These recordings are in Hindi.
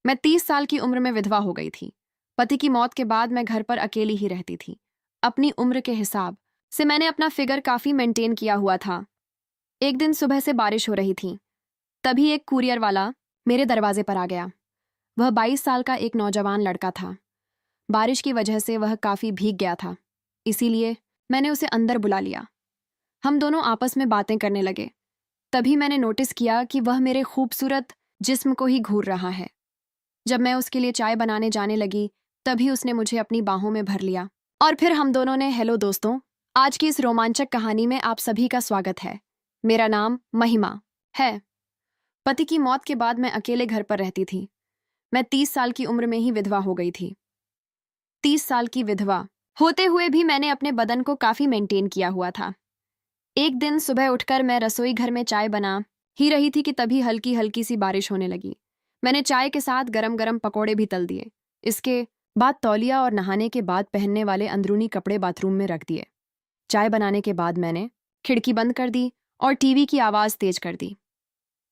मैं 30 साल की उम्र में विधवा हो गई थी। पति की मौत के बाद मैं घर पर अकेली ही रहती थी। अपनी उम्र के हिसाब से मैंने अपना फिगर काफी मेंटेन किया हुआ था। एक दिन सुबह से बारिश हो रही थी, तभी एक कुरियर वाला मेरे दरवाजे पर आ गया। वह 22 साल का एक नौजवान लड़का था। बारिश की वजह से वह काफी भीग गया था, इसीलिए मैंने उसे अंदर बुला लिया। हम दोनों आपस में बातें करने लगे। तभी मैंने नोटिस किया कि वह मेरे खूबसूरत जिस्म को ही घूर रहा है। जब मैं उसके लिए चाय बनाने जाने लगी, तभी उसने मुझे अपनी बाहों में भर लिया और फिर हम दोनों ने हेलो दोस्तों, आज की इस रोमांचक कहानी में आप सभी का स्वागत है। मेरा नाम महिमा है। पति की मौत के बाद मैं अकेले घर पर रहती थी। मैं 30 साल की उम्र में ही विधवा हो गई थी। 30 साल की विधवा होते हुए भी मैंने अपने बदन को काफी मेंटेन किया हुआ था। एक दिन सुबह उठकर मैं रसोई घर में चाय बना ही रही थी कि तभी हल्की हल्की सी बारिश होने लगी। मैंने चाय के साथ गरम गरम पकौड़े भी तल दिए। इसके बाद तौलिया और नहाने के बाद पहनने वाले अंदरूनी कपड़े बाथरूम में रख दिए। चाय बनाने के बाद मैंने खिड़की बंद कर दी और टीवी की आवाज़ तेज कर दी।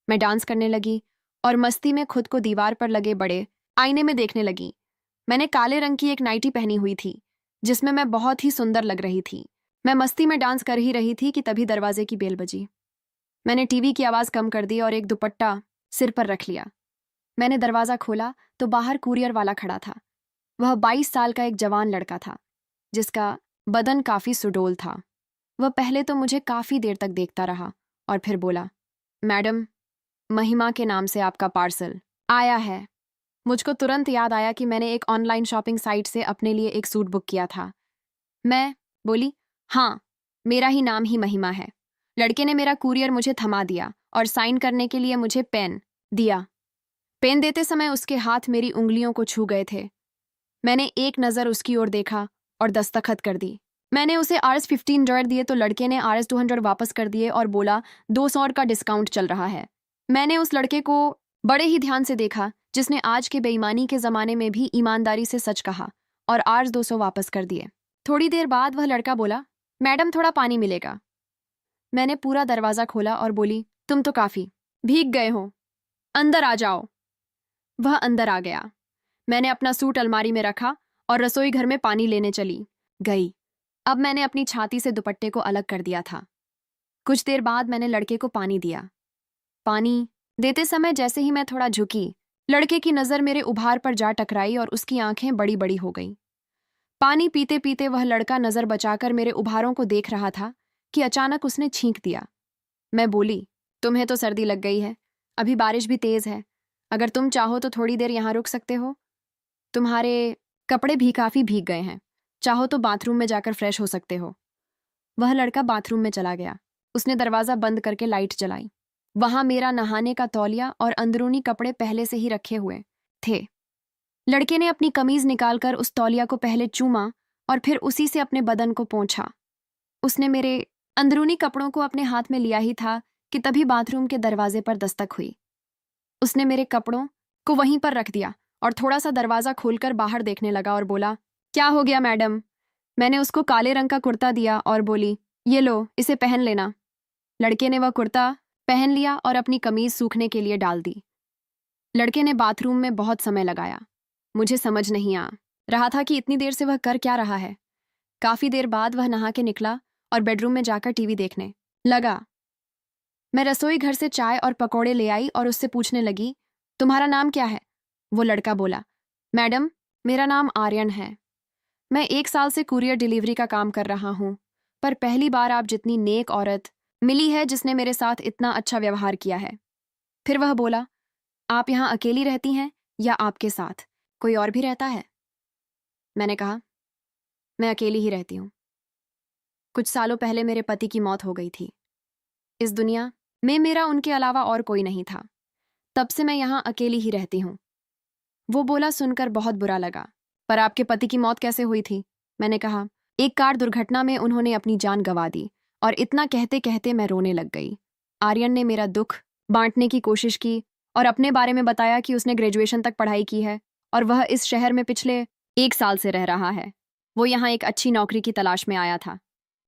मैं डांस करने लगी और मस्ती में खुद को दीवार पर लगे बड़े आईने में देखने लगी। मैंने काले रंग की एक नाइटी पहनी हुई थी, जिसमें मैं बहुत ही सुंदर लग रही थी। मैं मस्ती में डांस कर ही रही थी कि तभी दरवाजे की बेल बजी। मैंने टीवी की आवाज़ कम कर दी और एक दुपट्टा सिर पर रख लिया। मैंने दरवाज़ा खोला तो बाहर कुरियर वाला खड़ा था। वह 22 साल का एक जवान लड़का था, जिसका बदन काफ़ी सुडौल था। वह पहले तो मुझे काफ़ी देर तक देखता रहा और फिर बोला, मैडम, महिमा के नाम से आपका पार्सल आया है। मुझको तुरंत याद आया कि मैंने एक ऑनलाइन शॉपिंग साइट से अपने लिए एक सूट बुक किया था। मैं बोली, हाँ, मेरा ही नाम ही महिमा है। लड़के ने मेरा कुरियर मुझे थमा दिया और साइन करने के लिए मुझे पेन दिया। पेन देते समय उसके हाथ मेरी उंगलियों को छू गए थे। मैंने एक नज़र उसकी ओर देखा और दस्तखत कर दी। मैंने उसे $15 दिए तो लड़के ने $200 वापस कर दिए और बोला 200 का डिस्काउंट चल रहा है। मैंने उस लड़के को बड़े ही ध्यान से देखा, जिसने आज के बेईमानी के ज़माने में भी ईमानदारी से सच कहा, और $200 वापस कर दिए। थोड़ी देर बाद वह लड़का बोला, मैडम, थोड़ा पानी मिलेगा। मैंने पूरा दरवाज़ा खोला और बोली, तुम तो काफ़ी भीग गए हो, अंदर आ जाओ। वह अंदर आ गया। मैंने अपना सूट अलमारी में रखा और रसोई घर में पानी लेने चली गई। अब मैंने अपनी छाती से दुपट्टे को अलग कर दिया था। कुछ देर बाद मैंने लड़के को पानी दिया। पानी देते समय जैसे ही मैं थोड़ा झुकी, लड़के की नज़र मेरे उभार पर जा टकराई और उसकी आंखें बड़ी बड़ी हो गईं। पानी पीते पीते वह लड़का नज़र बचाकर मेरे उभारों को देख रहा था कि अचानक उसने छींक दिया। मैं बोली, तुम्हें तो सर्दी लग गई है, अभी बारिश भी तेज़ है। अगर तुम चाहो तो थोड़ी देर यहाँ रुक सकते हो। तुम्हारे कपड़े भी काफ़ी भीग गए हैं, चाहो तो बाथरूम में जाकर फ्रेश हो सकते हो। वह लड़का बाथरूम में चला गया। उसने दरवाज़ा बंद करके लाइट जलाई। वहां मेरा नहाने का तौलिया और अंदरूनी कपड़े पहले से ही रखे हुए थे। लड़के ने अपनी कमीज निकालकर उस तौलिया को पहले चूमा और फिर उसी से अपने बदन को पोंछा। उसने मेरे अंदरूनी कपड़ों को अपने हाथ में लिया ही था कि तभी बाथरूम के दरवाजे पर दस्तक हुई। उसने मेरे कपड़ों को वहीं पर रख दिया और थोड़ा सा दरवाज़ा खोलकर बाहर देखने लगा और बोला, क्या हो गया मैडम? मैंने उसको काले रंग का कुर्ता दिया और बोली, ये लो, इसे पहन लेना। लड़के ने वह कुर्ता पहन लिया और अपनी कमीज सूखने के लिए डाल दी। लड़के ने बाथरूम में बहुत समय लगाया। मुझे समझ नहीं आ रहा था कि इतनी देर से वह कर क्या रहा है। काफी देर बाद वह नहा के निकला और बेडरूम में जाकर टीवी देखने लगा। मैं रसोई घर से चाय और पकौड़े ले आई और उससे पूछने लगी, तुम्हारा नाम क्या है? वो लड़का बोला, मैडम, मेरा नाम आर्यन है। मैं 1 साल से कुरियर डिलीवरी का काम कर रहा हूँ, पर पहली बार आप जितनी नेक औरत मिली है जिसने मेरे साथ इतना अच्छा व्यवहार किया है। फिर वह बोला, आप यहाँ अकेली रहती हैं या आपके साथ कोई और भी रहता है? मैंने कहा, मैं अकेली ही रहती हूँ। कुछ सालों पहले मेरे पति की मौत हो गई थी। इस दुनिया में मेरा उनके अलावा और कोई नहीं था। तब से मैं यहाँ अकेली ही रहती हूँ। वो बोला सुनकर बहुत बुरा लगा, पर आपके पति की मौत कैसे हुई थी? मैंने कहा, एक कार दुर्घटना में उन्होंने अपनी जान गंवा दी। और इतना कहते कहते मैं रोने लग गई। आर्यन ने मेरा दुख बांटने की कोशिश की और अपने बारे में बताया कि उसने ग्रेजुएशन तक पढ़ाई की है और वह इस शहर में पिछले 1 साल से रह रहा है। वो यहाँ एक अच्छी नौकरी की तलाश में आया था,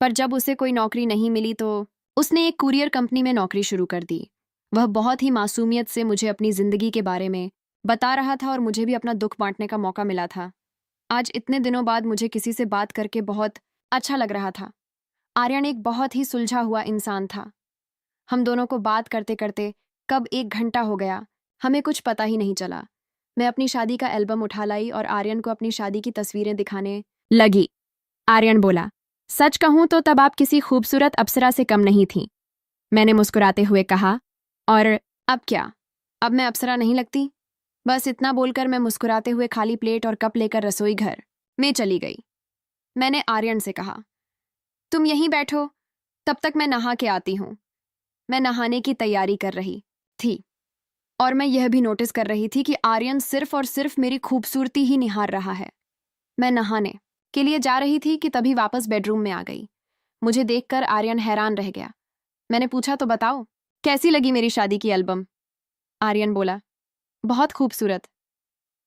पर जब उसे कोई नौकरी नहीं मिली तो उसने एक कुरियर कंपनी में नौकरी शुरू कर दी। वह बहुत ही मासूमियत से मुझे अपनी ज़िंदगी के बारे में बता रहा था और मुझे भी अपना दुख बांटने का मौका मिला था। आज इतने दिनों बाद मुझे किसी से बात करके बहुत अच्छा लग रहा था। आर्यन एक बहुत ही सुलझा हुआ इंसान था। हम दोनों को बात करते करते कब 1 घंटा हो गया, हमें कुछ पता ही नहीं चला। मैं अपनी शादी का एल्बम उठा लाई और आर्यन को अपनी शादी की तस्वीरें दिखाने लगी। आर्यन बोला, सच कहूं तो तब आप किसी खूबसूरत अप्सरा से कम नहीं थी। मैंने मुस्कुराते हुए कहा, और अब क्या? अब मैं अप्सरा नहीं लगती? बस इतना बोलकर मैं मुस्कुराते हुए खाली प्लेट और कप लेकर रसोई घर में चली गई। मैंने आर्यन से कहा, तुम यहीं बैठो, तब तक मैं नहा के आती हूं। मैं नहाने की तैयारी कर रही थी और मैं यह भी नोटिस कर रही थी कि आर्यन सिर्फ और सिर्फ मेरी खूबसूरती ही निहार रहा है। मैं नहाने के लिए जा रही थी कि तभी वापस बेडरूम में आ गई। मुझे देखकर आर्यन हैरान रह गया। मैंने पूछा, तो बताओ, कैसी लगी मेरी शादी की एल्बम? आर्यन बोला, बहुत खूबसूरत।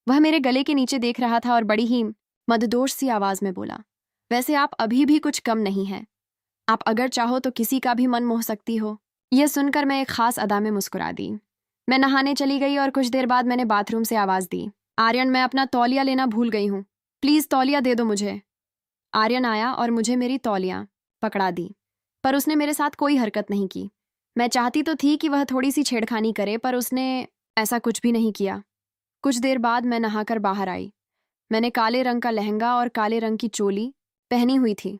वह मेरे गले के नीचे देख रहा था और बड़ी ही मददोश सी आवाज में बोला, वैसे आप अभी भी कुछ कम नहीं हैं। आप अगर चाहो तो किसी का भी मन मोह सकती हो। यह सुनकर मैं एक खास अदा में मुस्कुरा दी। मैं नहाने चली गई और कुछ देर बाद मैंने बाथरूम से आवाज दी, आर्यन, मैं अपना तौलिया लेना भूल गई हूँ, प्लीज तौलिया दे दो मुझे। आर्यन आया और मुझे मेरी तौलिया पकड़ा दी, पर उसने मेरे साथ कोई हरकत नहीं की। मैं चाहती तो थी कि वह थोड़ी सी छेड़खानी करे, पर उसने ऐसा कुछ भी नहीं किया। कुछ देर बाद मैं नहाकर बाहर आई। मैंने काले रंग का लहंगा और काले रंग की चोली पहनी हुई थी।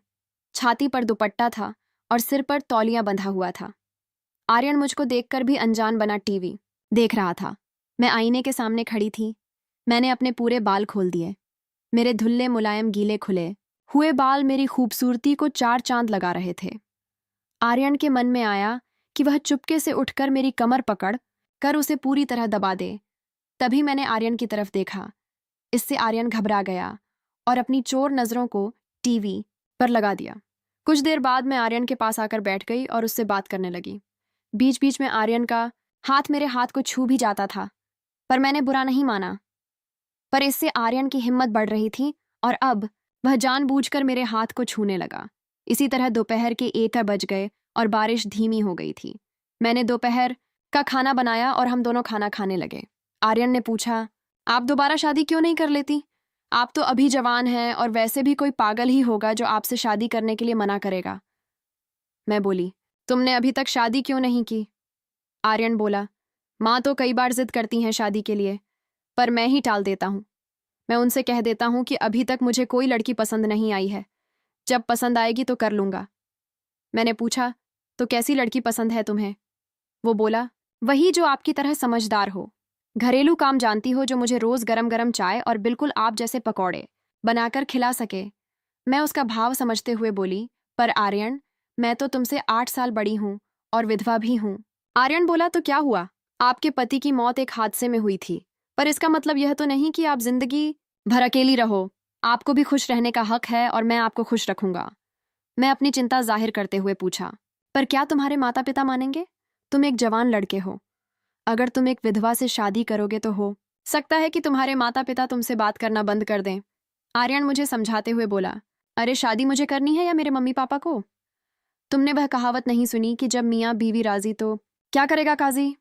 छाती पर दुपट्टा था और सिर पर तौलिया बंधा हुआ था। आर्यन मुझको देखकर भी अनजान बना टीवी देख रहा था। मैं आईने के सामने खड़ी थी। मैंने अपने पूरे बाल खोल दिए। मेरे धुल्ले मुलायम गीले खुले हुए बाल मेरी खूबसूरती को 4 चांद लगा रहे थे। आर्यन के मन में आया कि वह चुपके से उठकर मेरी कमर पकड़ कर उसे पूरी तरह दबा दे। तभी मैंने आर्यन की तरफ देखा। इससे आर्यन घबरा गया और अपनी चोर नजरों को टीवी पर लगा दिया। कुछ देर बाद मैं आर्यन के पास आकर बैठ गई और उससे बात करने लगी। बीच बीच में आर्यन का हाथ मेरे हाथ को छू भी जाता था, पर मैंने बुरा नहीं माना। पर इससे आर्यन की हिम्मत बढ़ रही थी और अब वह जानबूझकर मेरे हाथ को छूने लगा। इसी तरह दोपहर के 1 बज गए और बारिश धीमी हो गई थी। मैंने दोपहर का खाना बनाया और हम दोनों खाना खाने लगे। आर्यन ने पूछा, आप दोबारा शादी क्यों नहीं कर लेती? आप तो अभी जवान हैं और वैसे भी कोई पागल ही होगा जो आपसे शादी करने के लिए मना करेगा। मैं बोली, तुमने अभी तक शादी क्यों नहीं की? आर्यन बोला, माँ तो कई बार जिद करती हैं शादी के लिए, पर मैं ही टाल देता हूँ। मैं उनसे कह देता हूँ कि अभी तक मुझे कोई लड़की पसंद नहीं आई है, जब पसंद आएगी तो कर लूँगा। मैंने पूछा, तो कैसी लड़की पसंद है तुम्हें? वो बोला, वही जो आपकी तरह समझदार हो, घरेलू काम जानती हो, जो मुझे रोज गरम गरम चाय और बिल्कुल आप जैसे पकौड़े बनाकर खिला सके। मैं उसका भाव समझते हुए बोली, पर आर्यन, मैं तो तुमसे 8 साल बड़ी हूँ और विधवा भी हूँ। आर्यन बोला, तो क्या हुआ? आपके पति की मौत एक हादसे में हुई थी, पर इसका मतलब यह तो नहीं कि आप जिंदगी भर अकेली रहो। आपको भी खुश रहने का हक है और मैं आपको खुश रखूंगा। मैं अपनी चिंता जाहिर करते हुए पूछा, पर क्या तुम्हारे माता पिता मानेंगे? तुम एक जवान लड़के हो। अगर तुम एक विधवा से शादी करोगे तो हो सकता है कि तुम्हारे माता पिता तुमसे बात करना बंद कर दें। आर्यन मुझे समझाते हुए बोला, अरे शादी मुझे करनी है या मेरे मम्मी पापा को? तुमने वह कहावत नहीं सुनी कि जब मियाँ बीवी राजी तो क्या करेगा काजी?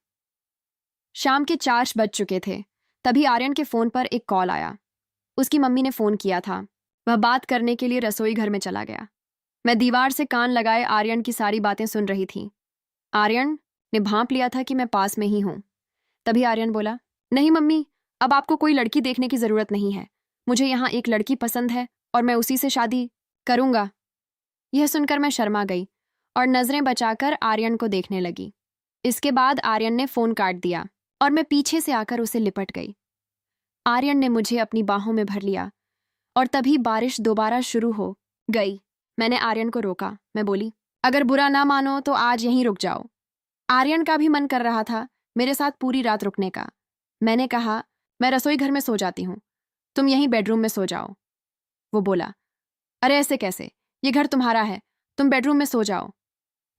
शाम के 4 बज चुके थे। तभी आर्यन के फोन पर एक कॉल आया। उसकी मम्मी ने फोन किया था। वह बात करने के लिए रसोई घर में चला गया। मैं दीवार से कान लगाए आर्यन की सारी बातें सुन रही थी। आर्यन ने भांप लिया था कि मैं पास में ही हूं। तभी आर्यन बोला, नहीं मम्मी, अब आपको कोई लड़की देखने की जरूरत नहीं है। मुझे यहाँ एक लड़की पसंद है और मैं उसी से शादी करूंगा। यह सुनकर मैं शर्मा गई और नजरें बचाकर आर्यन को देखने लगी। इसके बाद आर्यन ने फोन काट दिया और मैं पीछे से आकर उसे लिपट गई। आर्यन ने मुझे अपनी बाहों में भर लिया और तभी बारिश दोबारा शुरू हो गई। मैंने आर्यन को रोका। मैं बोली, अगर बुरा ना मानो तो आज यहीं रुक जाओ। आर्यन का भी मन कर रहा था मेरे साथ पूरी रात रुकने का। मैंने कहा, मैं रसोई घर में सो जाती हूँ, तुम यहीं बेडरूम में सो जाओ। वो बोला, अरे ऐसे कैसे? ये घर तुम्हारा है, तुम बेडरूम में सो जाओ।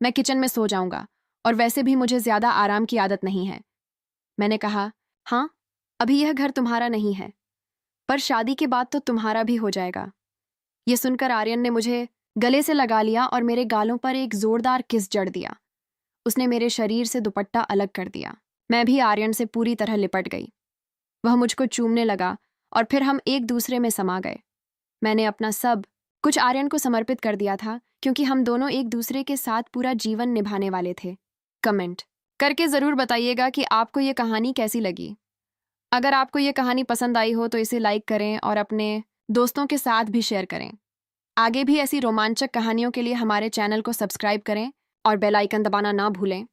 मैं किचन में सो जाऊंगा और वैसे भी मुझे ज्यादा आराम की आदत नहीं है। मैंने कहा, हाँ, अभी यह घर तुम्हारा नहीं है, पर शादी के बाद तो तुम्हारा भी हो जाएगा। ये सुनकर आर्यन ने मुझे गले से लगा लिया और मेरे गालों पर एक जोरदार किस जड़ दिया। उसने मेरे शरीर से दुपट्टा अलग कर दिया। मैं भी आर्यन से पूरी तरह लिपट गई। वह मुझको चूमने लगा और फिर हम एक दूसरे में समा गए। मैंने अपना सब कुछ आर्यन को समर्पित कर दिया था क्योंकि हम दोनों एक दूसरे के साथ पूरा जीवन निभाने वाले थे। कमेंट करके ज़रूर बताइएगा कि आपको ये कहानी कैसी लगी। अगर आपको ये कहानी पसंद आई हो तो इसे लाइक करें और अपने दोस्तों के साथ भी शेयर करें। आगे भी ऐसी रोमांचक कहानियों के लिए हमारे चैनल को सब्सक्राइब करें और बेल आइकन दबाना ना भूलें।